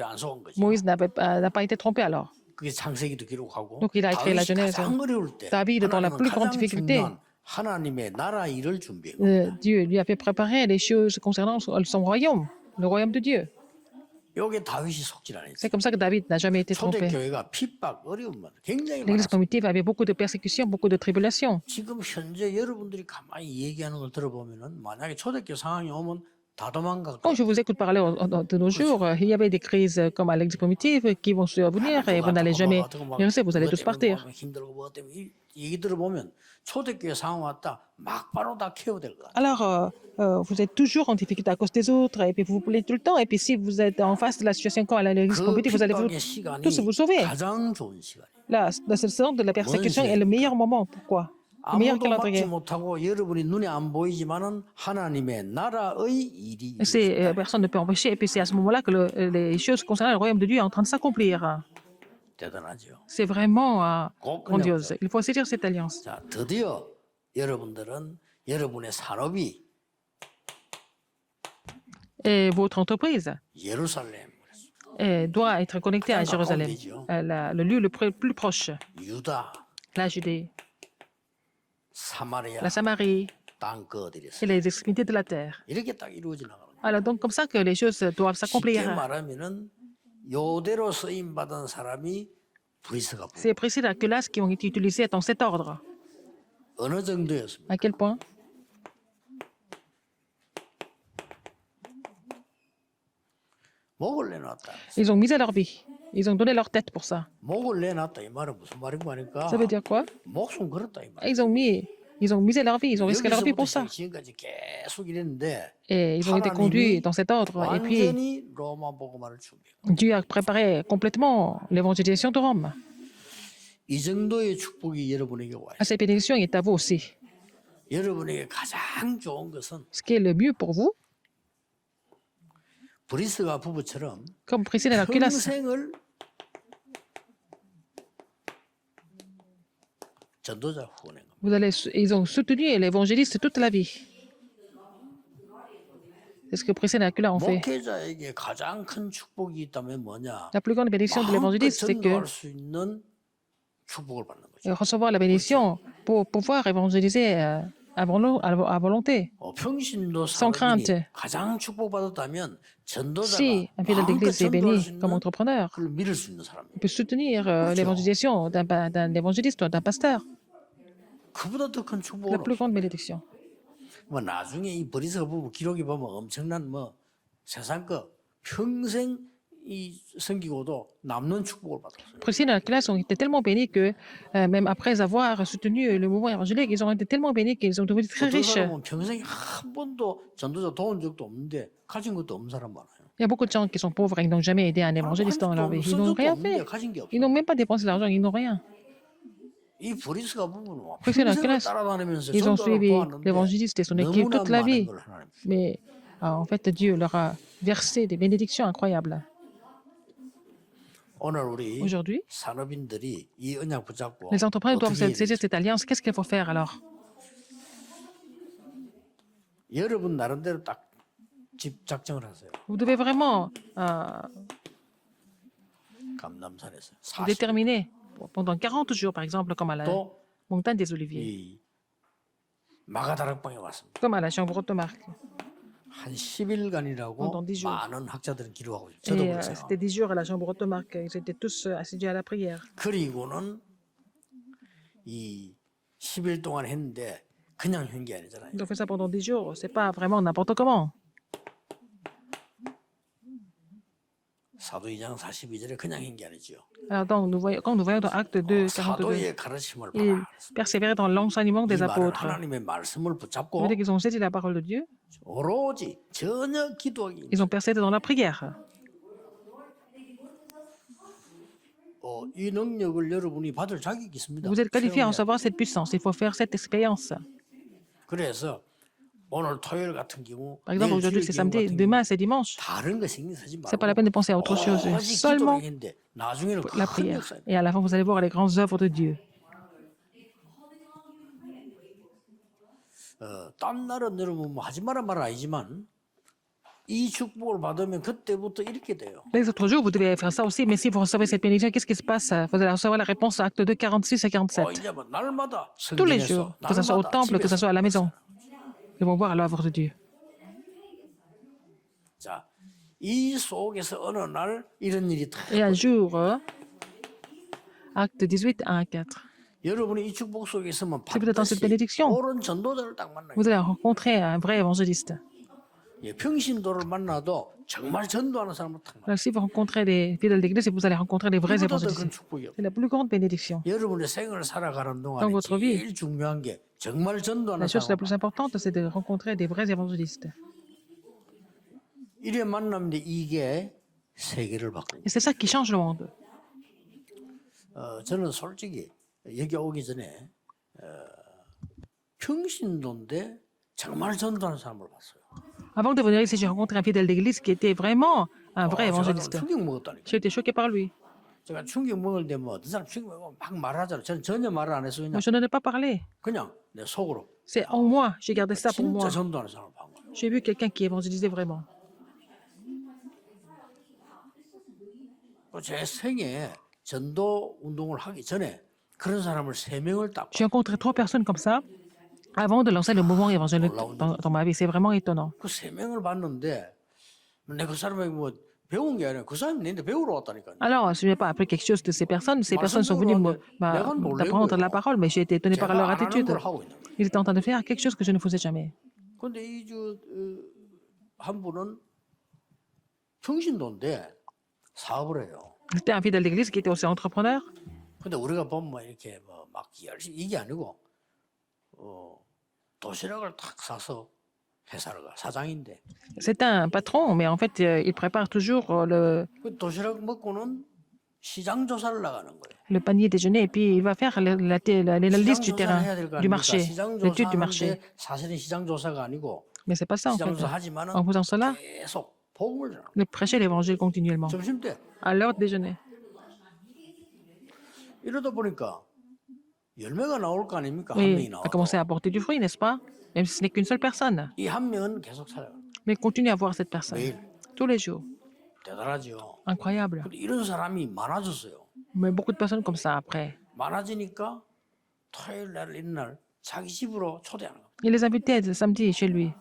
Speaker 1: 안 속은 거죠.
Speaker 2: Moïse n'a pas été trompé alors.
Speaker 1: 그게 창세기도 기록하고
Speaker 2: Donc il a écrit la
Speaker 1: 다윗이
Speaker 2: Genèse.
Speaker 1: 가장 어려울 때
Speaker 2: David, dans la
Speaker 1: 하나님은
Speaker 2: plus grande
Speaker 1: 가장
Speaker 2: difficulté,
Speaker 1: 중요한 하나님의 나라 일을 준비해 겁니다.
Speaker 2: Dieu lui a fait préparer les choses concernant son royaume, le royaume de Dieu.
Speaker 1: 요게 다윗이 속질 안
Speaker 2: C'est
Speaker 1: 했어요.
Speaker 2: comme ça que David n'a jamais été trompé.
Speaker 1: 초대교회가 핍박, 어려움만 굉장히
Speaker 2: L'église
Speaker 1: 많았어요.
Speaker 2: primitive avait beaucoup de persécutions, beaucoup de tribulations.
Speaker 1: 지금 현재 여러분들이 가만히 얘기하는 걸 들어보면은 만약에 초대교회 상황이 오면 다 도망갈
Speaker 2: Quand
Speaker 1: 거예요.
Speaker 2: je vous écoute parler de nos jours, il y avait des crises comme à l'église primitive qui vont survenir et vous n'allez jamais y rester, vous allez tous partir.
Speaker 1: 힘들고 뭐 때문에 이 얘기 들어보면 초대교회 상황 왔다 막 바로 다 케어될 것 같아요.
Speaker 2: Alors, vous êtes toujours en difficulté à cause des autres et puis vous vous plaît tout le temps. Et puis si vous êtes en face de la situation comme à l'église
Speaker 1: 그
Speaker 2: primitive, vous allez
Speaker 1: 핍박의 시간이
Speaker 2: tous vous sauver.
Speaker 1: 가장 좋은 시간이에요.
Speaker 2: Là, ce temps de la persécution est le meilleur moment. Pourquoi? Le meilleur
Speaker 1: 아무도 막지
Speaker 2: calendrier.
Speaker 1: 못하고 여러분이 눈에 안 보이지만은 하나님의 나라의 일이
Speaker 2: Personne ne peut empêcher. Et puis c'est à ce moment-là que les choses concernant le royaume de Dieu est en train de s'accomplir.
Speaker 1: 대단하죠.
Speaker 2: C'est vraiment
Speaker 1: 꼭
Speaker 2: grandiose. Il faut saisir cette alliance.
Speaker 1: 자, 드디어 여러분들은 여러분의 산업이
Speaker 2: Et votre entreprise
Speaker 1: 예루살렘,
Speaker 2: doit être connectée à Jérusalem, le lieu le plus proche.
Speaker 1: 유다,
Speaker 2: La Judée,
Speaker 1: 사마리아
Speaker 2: la Samarie
Speaker 1: 땅
Speaker 2: et
Speaker 1: 거들이었어요.
Speaker 2: les extrémités de la terre.
Speaker 1: 이렇게 딱 이루어져 나가는 거예요.
Speaker 2: Alors donc comme ça que les choses doivent
Speaker 1: 쉽게
Speaker 2: s'accomplir.
Speaker 1: 말하면은 요대로 쓰임 받은 사람이 브리스가
Speaker 2: C'est précis là que là, ce qui ont été utilisés dans cet ordre.
Speaker 1: 어느 정도였습니까?
Speaker 2: À quel point?
Speaker 1: 목을 내놨다.
Speaker 2: Ils ont misé leur vie. Ils ont donné leur tête pour ça.
Speaker 1: 목을 내놨다 이 말은 무슨 말인가 하니까
Speaker 2: Ça veut dire quoi?
Speaker 1: 목숨 걸었다 이 말.
Speaker 2: Ils ont misé leur vie, ils ont risqué leur vie pour ça.
Speaker 1: 여기서부터 지금까지 계속 이랬는데
Speaker 2: Et ils ont été conduits dans cet ordre. Et puis,
Speaker 1: 완전히 로마 복음화를 준비해.
Speaker 2: Dieu a préparé complètement l'évangélisation de Rome.
Speaker 1: 이 정도의 축복이 여러분에게 와요.
Speaker 2: Cette bénédiction est à vous aussi.
Speaker 1: 여러분에게 가장 좋은 것은
Speaker 2: Ce qui est le mieux pour vous,
Speaker 1: 브리스가 부부처럼
Speaker 2: Comme Priscilla et Aquila,
Speaker 1: 평생을 전도자 후원한 겁니다.
Speaker 2: ils ont soutenu l'évangéliste toute la vie. C'est ce que Priscilla et Aquila ont fait.
Speaker 1: 목회자에게 가장 큰 축복이 있다면 뭐냐?
Speaker 2: La plus grande bénédiction de
Speaker 1: 마음껏
Speaker 2: l'évangéliste, c'est que
Speaker 1: 전도할 수 있는 축복을 받는 거죠.
Speaker 2: recevoir la bénédiction pour pouvoir évangéliser à volonté.
Speaker 1: 평신도
Speaker 2: Sans
Speaker 1: 사람이
Speaker 2: crainte.
Speaker 1: 가장 축복받았다면 전도자가
Speaker 2: Si un fidèle
Speaker 1: 마음껏
Speaker 2: d'église est
Speaker 1: 전도할 수
Speaker 2: béni comme
Speaker 1: 있는
Speaker 2: entrepreneur,
Speaker 1: 그걸 믿을 수 있는 사람이에요.
Speaker 2: il peut soutenir l'évangélisation d'un évangéliste ou d'un pasteur.
Speaker 1: 그보다 더 큰
Speaker 2: La
Speaker 1: 축복은
Speaker 2: plus
Speaker 1: 없어요.
Speaker 2: grande bénédiction.
Speaker 1: 뭐 나중에 이 브리스가 부부 기록에 보면 엄청난 뭐 세상 거 평생 이 섬기고도 남는 축복을 받았어요.
Speaker 2: Priscilla et Aquila ont été tellement bénis que, même après avoir soutenu le mouvement évangélique, ils ont été tellement bénis qu'ils ont devenu très
Speaker 1: 어떤
Speaker 2: riches.
Speaker 1: 사람은 평생에 한 번도 전도자 도운 적도 없는데 가진 것도 없는 사람 많아요.
Speaker 2: Il y a beaucoup de gens qui sont pauvres et qui n'ont jamais aidé un évangéliste dans leur vie. Ils n'ont rien fait.
Speaker 1: 가진 게 없어요.
Speaker 2: Ils n'ont même pas dépensé l'argent, ils n'ont rien.
Speaker 1: 이 브리스가 부부는
Speaker 2: Priscilla et
Speaker 1: 평생을
Speaker 2: Aquila,
Speaker 1: 따라다니면서
Speaker 2: ils ont
Speaker 1: 전도를
Speaker 2: suivi
Speaker 1: 도왔는데
Speaker 2: l'évangéliste et son équipe
Speaker 1: 너무나
Speaker 2: toute la
Speaker 1: 많은
Speaker 2: vie.
Speaker 1: 걸 하나님.
Speaker 2: Mais en fait, Dieu leur a versé des bénédictions incroyables.
Speaker 1: 오늘 우리
Speaker 2: Aujourd'hui,
Speaker 1: 산업인들이 이 언약 붙잡고
Speaker 2: les entrepreneurs doivent
Speaker 1: 어떻게 해야
Speaker 2: saisir
Speaker 1: 되지?
Speaker 2: cette alliance. Qu'est-ce qu'il faut faire alors?
Speaker 1: 여러분 나름대로 딱 집 작정을 하세요.
Speaker 2: Vous devez vraiment
Speaker 1: 감남산에서
Speaker 2: vous déterminer pendant 40 jours, par exemple, comme à la
Speaker 1: 또
Speaker 2: montagne des Oliviers,
Speaker 1: 이 마가다락방에 왔습니다.
Speaker 2: comme à la chambre de Marc.
Speaker 1: 한 10일간이라고
Speaker 2: pendant 10 jours.
Speaker 1: 많은 학자들은 기록하고 있어요.
Speaker 2: Et
Speaker 1: 저도 그랬어요.
Speaker 2: c'était 10 jours à la chambre de Marc. Ils étaient tous assidus à la prière.
Speaker 1: 그리고는 이 10일 동안 했는데 그냥 한 게 아니잖아요.
Speaker 2: Ils ont fait ça pendant 10 jours. C'est pas vraiment n'importe comment.
Speaker 1: 사도 2장 42절에 그냥 한 게 아니죠.
Speaker 2: Alors, donc, quand nous voyons dans Acte 2, 42,
Speaker 1: 사도의 가르침을
Speaker 2: ils
Speaker 1: 받아.
Speaker 2: persévéraient dans l'enseignement
Speaker 1: 이
Speaker 2: des
Speaker 1: 말은
Speaker 2: apôtres.
Speaker 1: 하나님의 말씀을
Speaker 2: Ça
Speaker 1: 붙잡고
Speaker 2: veut dire qu'ils ont saisi la parole de Dieu.
Speaker 1: 오로지 전혀 기도하기.
Speaker 2: Ils ont persévéré dans la prière.
Speaker 1: 이 능력을 여러분이 받을 자격이 있습니다.
Speaker 2: Vous êtes qualifiés à
Speaker 1: 체험해야
Speaker 2: recevoir cette puissance. Il faut faire cette expérience.
Speaker 1: 그래서 오늘 토요일 같은 경우,
Speaker 2: Par exemple,
Speaker 1: 내일
Speaker 2: aujourd'hui
Speaker 1: 주일
Speaker 2: c'est
Speaker 1: 경우
Speaker 2: samedi,
Speaker 1: 같은
Speaker 2: demain c'est dimanche.
Speaker 1: 경우 다른 거 신경 쓰지
Speaker 2: C'est pas la peine de penser à autre chose.
Speaker 1: 오직
Speaker 2: Seulement
Speaker 1: 기도를 했는데 나중에는
Speaker 2: la
Speaker 1: 큰
Speaker 2: prière.
Speaker 1: 역사.
Speaker 2: Et à la fin, vous allez voir les grandes œuvres de Dieu.
Speaker 1: 딴 날은 여러분 뭐 하지 마라 말 아니지만 이 축복을 받으면 그때부터 이렇게 돼요.
Speaker 2: Les autres jours, vous devez faire ça aussi, mais si vous recevez cette bénédiction, qu'est-ce qui se passe? Vous allez recevoir la réponse à Acte 2, 46 et 47.
Speaker 1: 이제 뭐 날마다
Speaker 2: Tous les
Speaker 1: 성전에서
Speaker 2: jours, que ce soit au
Speaker 1: 날마다
Speaker 2: temple, que ce
Speaker 1: 집에서.
Speaker 2: soit à la maison. Ils vont voir l'œuvre de Dieu.
Speaker 1: 자, 이 속에서 어느 날 이런 일이 다
Speaker 2: Et un jour, Acte 18, 1 à 4,
Speaker 1: 여러분이 이 축복 속에 있으면
Speaker 2: Si vous êtes dans cette
Speaker 1: 반드시
Speaker 2: bénédiction,
Speaker 1: 옳은 전도자를 딱 만나요.
Speaker 2: vous allez rencontrer un vrai évangéliste.
Speaker 1: 예, 평신도를 만나도 정말 전도하는 사람을 딱 만나요.
Speaker 2: Alors, si vous rencontrez des fidèles d'église, vous allez rencontrer des vrais
Speaker 1: 이보다 더 큰
Speaker 2: évangélistes.
Speaker 1: 축복이 없어요.
Speaker 2: C'est la plus grande bénédiction.
Speaker 1: 여러분의 생을 살아가는 동안에
Speaker 2: Dans votre vie.
Speaker 1: 제일 중요한 게 정말 전도하는
Speaker 2: La chose la
Speaker 1: 사람.
Speaker 2: plus importante, c'est de rencontrer des vrais évangélistes.
Speaker 1: 이래 만남인데 이게 세계를 바꾸고.
Speaker 2: Et c'est ça qui change le monde.
Speaker 1: 저는 솔직히 여기 오기 전에 평신도인데 정말 전도하는 사람을 봤어요.
Speaker 2: Avant de venir ici, j'ai rencontré un fidèle d'église qui était vraiment un vrai
Speaker 1: 제가
Speaker 2: évangéliste.
Speaker 1: 충격 먹었다니까.
Speaker 2: J'ai été choqué par lui.
Speaker 1: 제가 충격 먹을 때 뭐 어떤 사람 충격 먹으면 막 말하잖아요. 저는 전혀 말을 안 했어요. 그냥
Speaker 2: Moi, je n'en ai pas parlé.
Speaker 1: 그냥 내 속으로
Speaker 2: C'est en moi. J'ai gardé ça pour moi.
Speaker 1: 진짜 전도하는 사람을 본 거예요.
Speaker 2: J'ai vu quelqu'un qui évangélisait vraiment.
Speaker 1: 제 생에 전도 운동을 하기 전에 그런 사람을 3명을 딱
Speaker 2: J'ai rencontré 3 personnes comme ça avant de lancer le mouvement évangélique dans ma vie. C'est vraiment étonnant.
Speaker 1: 그 3명을 봤는데 내가 그 사람에게 뭐 배운 게 아니라 그 사람이 내한테 배우러 왔다니까요.
Speaker 2: Alors, je n'ai pas appris quelque chose de ces personnes. Ces personnes sont venues m'apprendre la parole, mais j'ai été étonné par leur
Speaker 1: 제가 안 하는
Speaker 2: attitude.
Speaker 1: 걸 하고 있는 거예요.
Speaker 2: Ils étaient en train de faire quelque chose que je ne faisais jamais.
Speaker 1: 근데 한 분은 평신도인데 사업을 해요.
Speaker 2: C'était un fidèle d'église qui était aussi entrepreneur.
Speaker 1: 근데 우리가 보면 뭐 이렇게 뭐 막 열심히 이게 아니고 도시락을 탁 사서 회사를 가 사장인데
Speaker 2: C'est un patron, mais en fait, il prépare toujours
Speaker 1: 그 도시락 먹고는 시장 조사를 나가는 거예요.
Speaker 2: le panier déjeuner et puis il va faire la liste du
Speaker 1: 시장
Speaker 2: terrain,
Speaker 1: 조사를 해야 될 거
Speaker 2: du
Speaker 1: 아닙니까?
Speaker 2: marché,
Speaker 1: 시장
Speaker 2: l'étude du marché.
Speaker 1: 조사하는데 사실은 시장 조사가 아니고
Speaker 2: Mais c'est pas ça en
Speaker 1: 시장
Speaker 2: fait.
Speaker 1: 조사하지만은
Speaker 2: En faisant cela,
Speaker 1: 계속 복음을 전하고
Speaker 2: Il prêchait l'évangile continuellement.
Speaker 1: 점심 때
Speaker 2: À l'heure de déjeuner.
Speaker 1: 이러다 보니까 열매가 나올 거 아닙니까? 한
Speaker 2: Oui,
Speaker 1: 명이
Speaker 2: il a commencé
Speaker 1: 나와도
Speaker 2: à apporter du fruit, n'est-ce pas? Même si ce n'est qu'une seule personne.
Speaker 1: 이 한 명은 계속 살아요.
Speaker 2: Mais il continue à voir cette personne.
Speaker 1: 매일
Speaker 2: Tous les jours.
Speaker 1: 대단하죠.
Speaker 2: Incroyable.
Speaker 1: 근데 이런 사람이 많아졌어요.
Speaker 2: Mais beaucoup de personnes comme ça après.
Speaker 1: 많아지니까 토요일 날 이런 날 자기 집으로 초대하는 거예요.
Speaker 2: Il les invitait le samedi chez lui.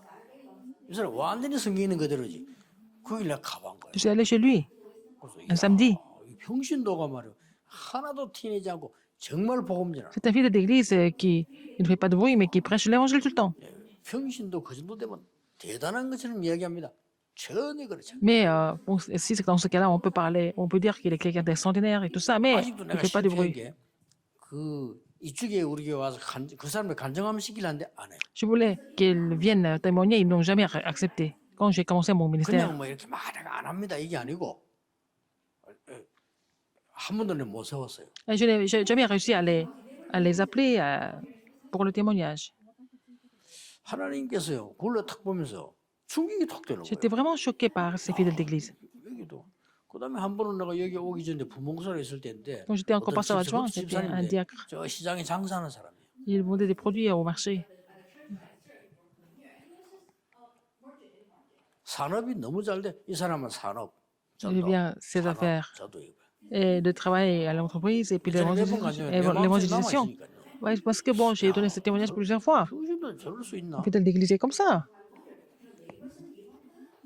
Speaker 1: 이 사람 완전히 성경 있는 그대로지. 그 일 내가 가본 거예요.
Speaker 2: Je suis allé chez lui
Speaker 1: 그래서
Speaker 2: un samedi.
Speaker 1: 이 평신도가 말이야 하나도 티내지 않고 정말 복음전하는.
Speaker 2: C'est un fils d'église qui il ne fait pas de bruit, mais qui prêche l'évangile tout le temps.
Speaker 1: 평신도 그 정도 되면 대단한 것처럼 이야기합니다. 전혀 그렇지 않아요.
Speaker 2: Mais bon, si c'est dans ce cas-là, on peut parler, on peut dire qu'il est quelqu'un d'extraordinaire et tout ça, mais
Speaker 1: 아직도
Speaker 2: il ne
Speaker 1: 내가
Speaker 2: fait pas de
Speaker 1: 실패한
Speaker 2: bruit.
Speaker 1: 게그 이쪽에 우리 교회 와서 그 사람을 간증하면 시키려는데 안 해요.
Speaker 2: Je voulais qu'ils viennent témoigner, ils n'ont jamais accepté. Quand j'ai commencé mon ministère,
Speaker 1: 그냥 뭐 이렇게 말해가 안 합니다 이게 아니고 한 번도 못 세웠어요.
Speaker 2: et je n'ai jamais réussi à les appeler pour le témoignage.
Speaker 1: 하나님께서요 그걸로 탁 보면서 충격이 탁 되는
Speaker 2: J'étais
Speaker 1: 거예요.
Speaker 2: vraiment choqué par ces fidèles d'église.
Speaker 1: 여기도 그다음에 한 번은 내가 여기 오기 전에 부목사로 있을 때인데
Speaker 2: Quand j'étais encore
Speaker 1: 어떤
Speaker 2: pasteur
Speaker 1: 집사,
Speaker 2: adjoint,
Speaker 1: 그것도
Speaker 2: j'étais un
Speaker 1: 집사님인데
Speaker 2: diacre.
Speaker 1: 저 시장에 장사하는 사람이에요.
Speaker 2: Il vendait des produits au marché.
Speaker 1: 산업이 너무 잘 돼. 이 사람은 산업.
Speaker 2: Il vient ses
Speaker 1: 산업,
Speaker 2: affaires
Speaker 1: 저도 이거.
Speaker 2: et de travail à l'entreprise et puis l'évangélisation. Ouais, parce que bon, j'ai donné ce témoignage plusieurs fois.
Speaker 1: 평신도 저럴 수 있나?
Speaker 2: Un fidèle d'église est comme ça.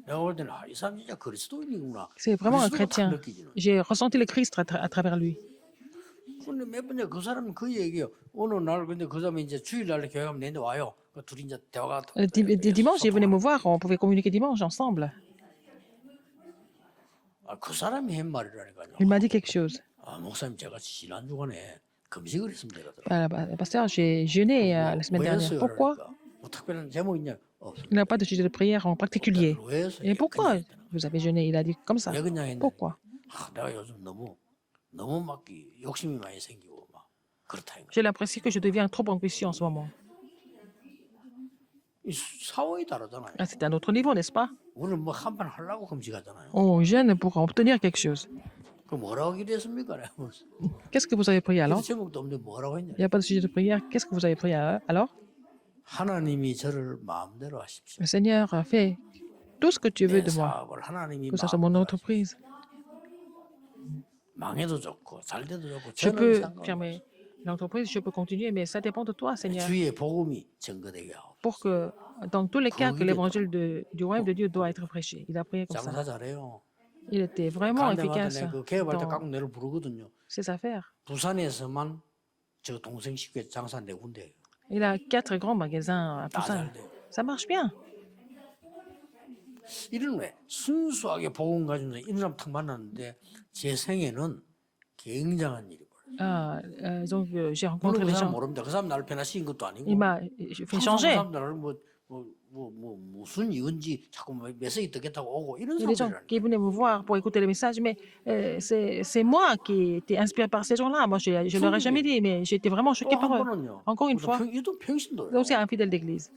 Speaker 1: 내가 볼 때는 이 사람 진짜 그리스도인이구나.
Speaker 2: C'est vraiment un
Speaker 1: 그리스도가 탁
Speaker 2: chrétien.
Speaker 1: 느껴지는.
Speaker 2: J'ai ressenti le Christ à travers lui.
Speaker 1: 근데 몇 번째 그 사람은 그 얘기예요. 어느 날 근데 그 사람이 이제 주일날 교회 가면 내내 와요. 그 둘이 이제 대화가
Speaker 2: Dimanche, il venait me voir, on pouvait communiquer dimanche ensemble.
Speaker 1: 그 사람이 한 말이라니까요.
Speaker 2: Il m'a dit quelque chose.
Speaker 1: 목사님 제가 지난 주간에 금식을 했습니다. 이러더라고요.
Speaker 2: Pasteur, j'ai jeûné la semaine dernière. Pourquoi?
Speaker 1: 그러니까 뭐 특별한 제목 있냐? 없습니다.
Speaker 2: Il n'a pas de sujet de prière en particulier.
Speaker 1: 왜 했어요?
Speaker 2: Et pourquoi vous avez jeûné? Il a dit comme ça.
Speaker 1: 왜 그냥 했냐?
Speaker 2: Pourquoi?
Speaker 1: 내가 요즘 너무 막 욕심이 많이 생기고 막 그렇다 이거.
Speaker 2: J'ai l'impression que je deviens trop ambitieux en ce moment.
Speaker 1: 이 상황이 다르잖아요.
Speaker 2: Ah, c'est un autre niveau, n'est-ce pas?
Speaker 1: 우리는 뭐 한 판 하려고 금식하잖아요.
Speaker 2: On jeûne pour obtenir quelque chose.
Speaker 1: 그 뭐라고 기도했습니까?
Speaker 2: Qu'est-ce que vous avez prié alors?
Speaker 1: 제목도 없는데 뭐라고 했냐?
Speaker 2: Il n'y a pas de sujet de prière. Qu'est-ce que vous avez prié alors?
Speaker 1: 하나님이 저를 마음대로 하십시오.
Speaker 2: Le Seigneur fait tout ce que tu veux
Speaker 1: 내
Speaker 2: de moi.
Speaker 1: 사업을 하나님이
Speaker 2: Que ce soit mon
Speaker 1: 마음대로
Speaker 2: entreprise.
Speaker 1: 하십시오. 망해도 좋고 잘 돼도 좋고
Speaker 2: Je
Speaker 1: 저는
Speaker 2: peux
Speaker 1: 상관없어요.
Speaker 2: fermer l'entreprise, je peux continuer, mais ça dépend de toi, Seigneur.
Speaker 1: 주의 복음이 증거되게 하고
Speaker 2: Pour que, dans tous les cas, que l'évangile du royaume de Dieu doit être prêché. Il a prié comme ça.
Speaker 1: 장사 잘해요.
Speaker 2: Il était vraiment
Speaker 1: 가는 데마다
Speaker 2: efficace
Speaker 1: 내가 그 개업할 때
Speaker 2: dans
Speaker 1: 각 내를 부르거든요.
Speaker 2: ses affaires.
Speaker 1: 부산에서만 저 동생 식구에 장사 네 군데예요.
Speaker 2: Il a 4 grands magasins à
Speaker 1: 다
Speaker 2: Busan.
Speaker 1: 잘 돼.
Speaker 2: Ça marche bien.
Speaker 1: 이런 왜 순수하게 복음 가지고 이런 사람 탁 만났는데 제 생애는 굉장한 일이 벌어요.
Speaker 2: Donc, j'ai
Speaker 1: 물론
Speaker 2: rencontré
Speaker 1: 그
Speaker 2: des
Speaker 1: 사람
Speaker 2: gens.
Speaker 1: 모릅니다. 그 사람 나를 변화시킨 것도 아니고
Speaker 2: Il m'a fait
Speaker 1: 항상 그
Speaker 2: changer.
Speaker 1: 사람 나를 무슨 이건지 자꾸 메시지 듣겠다고 오고 이런
Speaker 2: Il y a des gens
Speaker 1: 사람들이라는
Speaker 2: qui venaient me voir pour écouter les messages, mais c'est moi qui étais inspiré par ces gens-là. Moi, je ne leur ai jamais dit, mais j'ai été vraiment choqué par
Speaker 1: 또한
Speaker 2: eux.
Speaker 1: 번은요.
Speaker 2: Encore une fois,
Speaker 1: 이도 평신도예요.
Speaker 2: c'est aussi un fidèle d'église.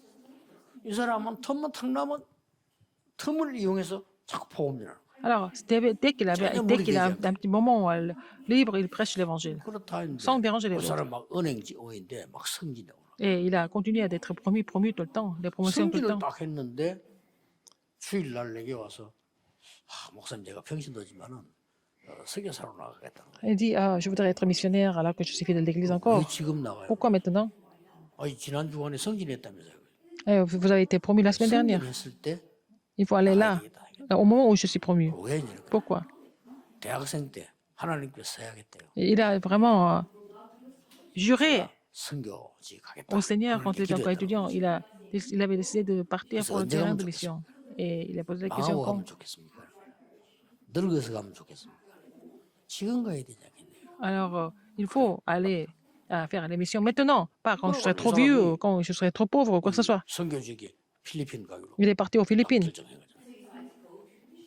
Speaker 1: 이 사람은 틈만 탁 나면 틈을 이용해서 자꾸 복음 전하는 거예요.
Speaker 2: Alors, dès qu'il a un petit moment libre, il prêche l'évangile,
Speaker 1: 그렇다 했는데
Speaker 2: sans déranger les
Speaker 1: 그
Speaker 2: autres.
Speaker 1: 사람 막 은행지오인데 막 승진하고
Speaker 2: Et il a continué à être promu tout le temps, des promotions tout le
Speaker 1: 승진을
Speaker 2: temps.
Speaker 1: 딱 했는데 주일날 내게 와서 목사님 제가 평신도지만은 설교사로 나가겠다는 거예요.
Speaker 2: Il dit, je voudrais être missionnaire alors que je suis fidèle d'église
Speaker 1: 왜
Speaker 2: encore.
Speaker 1: 지금 나가요?
Speaker 2: Pourquoi maintenant?
Speaker 1: 아니 지난 주간에 승진했다면서요.
Speaker 2: Vous avez été promu la semaine dernière.
Speaker 1: 승진했을 때
Speaker 2: Il faut aller là, au moment où je suis promu.
Speaker 1: 왜 이러니까
Speaker 2: Pourquoi?
Speaker 1: 대학생 때 하나님께서 써야겠대요.
Speaker 2: Et il a vraiment juré
Speaker 1: 선교지 가겠다.
Speaker 2: au Seigneur quand il était encore
Speaker 1: 기도했다고.
Speaker 2: étudiant. Il avait décidé de partir
Speaker 1: 그래서
Speaker 2: pour le
Speaker 1: 언제
Speaker 2: terrain
Speaker 1: 가면
Speaker 2: de
Speaker 1: 좋겠어?
Speaker 2: mission. Et il a posé la question
Speaker 1: 망하고
Speaker 2: quand?
Speaker 1: 가면 좋겠습니까? 늙어서 가면 좋겠습니까? 지금 가야 되냐겠네요.
Speaker 2: Alors, il faut aller à faire les missions maintenant, pas quand je serai trop
Speaker 1: ça,
Speaker 2: vieux,
Speaker 1: oui.
Speaker 2: ou quand je serai trop pauvre, ou quoi que ce soit.
Speaker 1: 선교직이 필리핀 가기로
Speaker 2: Il est parti aux Philippines.
Speaker 1: 결정해가지고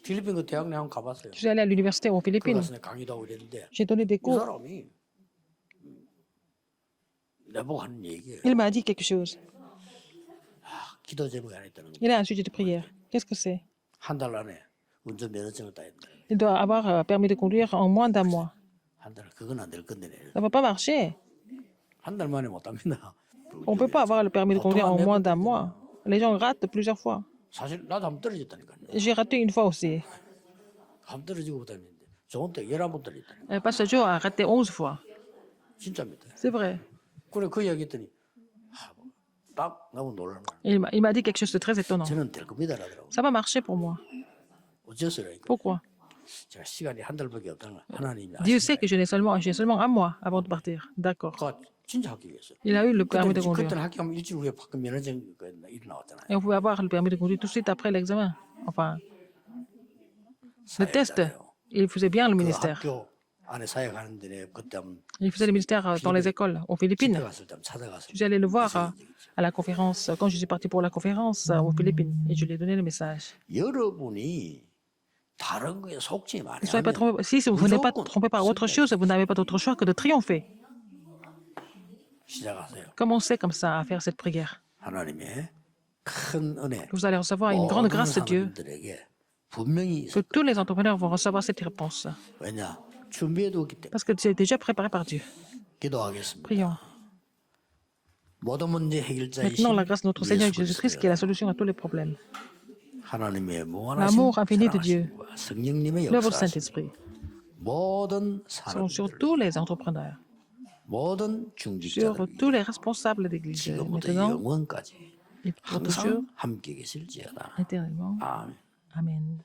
Speaker 1: 필리핀 그 대학 내가 한번 가봤어요.
Speaker 2: Je suis allé à l'université aux
Speaker 1: 그
Speaker 2: Philippines.
Speaker 1: 가서 내가 강의도 하고 이랬는데
Speaker 2: J'ai donné des
Speaker 1: 이
Speaker 2: cours.
Speaker 1: 사람이 내보고 하는 얘기예요.
Speaker 2: Il m'a dit quelque chose.
Speaker 1: 기도 제목이 안 했다는 거.
Speaker 2: Il a un sujet de prière. Qu'est-ce que c'est?
Speaker 1: 한 달 안에 운전면허증을 따야 된다.
Speaker 2: Il doit avoir permis de conduire en moins d'un mois.
Speaker 1: 한 달, 그건 안 될 건데.
Speaker 2: Ça ne va pas marcher.
Speaker 1: 한 달 만에 못 합니다.
Speaker 2: On ne peut pas avoir le permis de conduire en moins d'un mois. Les gens ratent plusieurs fois.
Speaker 1: 사실 나도 한번 떨어졌다니까요.
Speaker 2: J'ai raté une fois aussi.
Speaker 1: 한번 떨어지고 다녔는데 좋은 때 11번 떨어졌다니까.
Speaker 2: Un passager a raté 11 fois.
Speaker 1: 진짜입니다.
Speaker 2: C'est vrai.
Speaker 1: 그래 그 이야기 했더니 딱 너무 놀라는 거예요.
Speaker 2: Il m'a dit quelque chose de très étonnant.
Speaker 1: 저는 될 겁니다 라더라고요.
Speaker 2: Ça va marcher pour moi.
Speaker 1: 어째서라니까.
Speaker 2: Pourquoi?
Speaker 1: 제가 시간이 한 달밖에 없다는 걸 하나님이
Speaker 2: Dieu sait
Speaker 1: 아시니까.
Speaker 2: que j'ai seulement un mois avant de partir. D'accord.
Speaker 1: 그가 진짜 합격했어요.
Speaker 2: Il a eu le permis de conduire.
Speaker 1: 그때는 합격하면 일주일 후에 바꾼 면허증 일이 나왔잖아요.
Speaker 2: Et on pouvait avoir le permis de conduire tout de suite après l'examen. Enfin, le test.
Speaker 1: 사회자예요.
Speaker 2: Il faisait bien le
Speaker 1: 그
Speaker 2: ministère.
Speaker 1: 학교 안에 사역하는데 그때 한번
Speaker 2: Il faisait le ministère dans les écoles aux
Speaker 1: 집회
Speaker 2: Philippines.
Speaker 1: 갔을 때 한번 찾아가서
Speaker 2: Je suis allé le voir à la conférence, quand je suis parti pour la conférence aux Philippines. Et je lui ai donné le message.
Speaker 1: 여러분이 다른 거에 속지
Speaker 2: Ne soyez pas
Speaker 1: 말아요.
Speaker 2: trompés. Si vous n'êtes pas trompé par autre chose, vous n'avez pas d'autre choix que de triompher.
Speaker 1: 시작하세요.
Speaker 2: Commencez comme ça à faire cette prière.
Speaker 1: 하나님의 큰 은혜.
Speaker 2: Vous allez recevoir une grande
Speaker 1: 모든
Speaker 2: grâce de Dieu.
Speaker 1: 사람들에게 분명히
Speaker 2: Que
Speaker 1: 있을
Speaker 2: tous les entrepreneurs vont recevoir cette réponse.
Speaker 1: 왜냐 준비해두기 때문에
Speaker 2: Parce que c'est déjà préparé par Dieu.
Speaker 1: 기도하겠습니다.
Speaker 2: Prions.
Speaker 1: 모든 문제 해결자이신
Speaker 2: Maintenant, la grâce de notre Seigneur
Speaker 1: 예수
Speaker 2: Jésus-Christ qui est la solution à tous les problèmes.
Speaker 1: 하나님의 무한하신
Speaker 2: L'amour infini de Dieu,
Speaker 1: 사랑하심과 성령님의
Speaker 2: l'œuvre du
Speaker 1: 역사하심
Speaker 2: Saint-Esprit,
Speaker 1: 모든
Speaker 2: sont sur
Speaker 1: 사람들
Speaker 2: tous les entrepreneurs,
Speaker 1: 모든
Speaker 2: sur
Speaker 1: 중직자들
Speaker 2: tous les responsables d'église,
Speaker 1: 지금부터
Speaker 2: maintenant
Speaker 1: 영원까지
Speaker 2: et pour toujours,
Speaker 1: 항상 함께 계실지어다.
Speaker 2: éternellement.
Speaker 1: 아멘.
Speaker 2: Amen.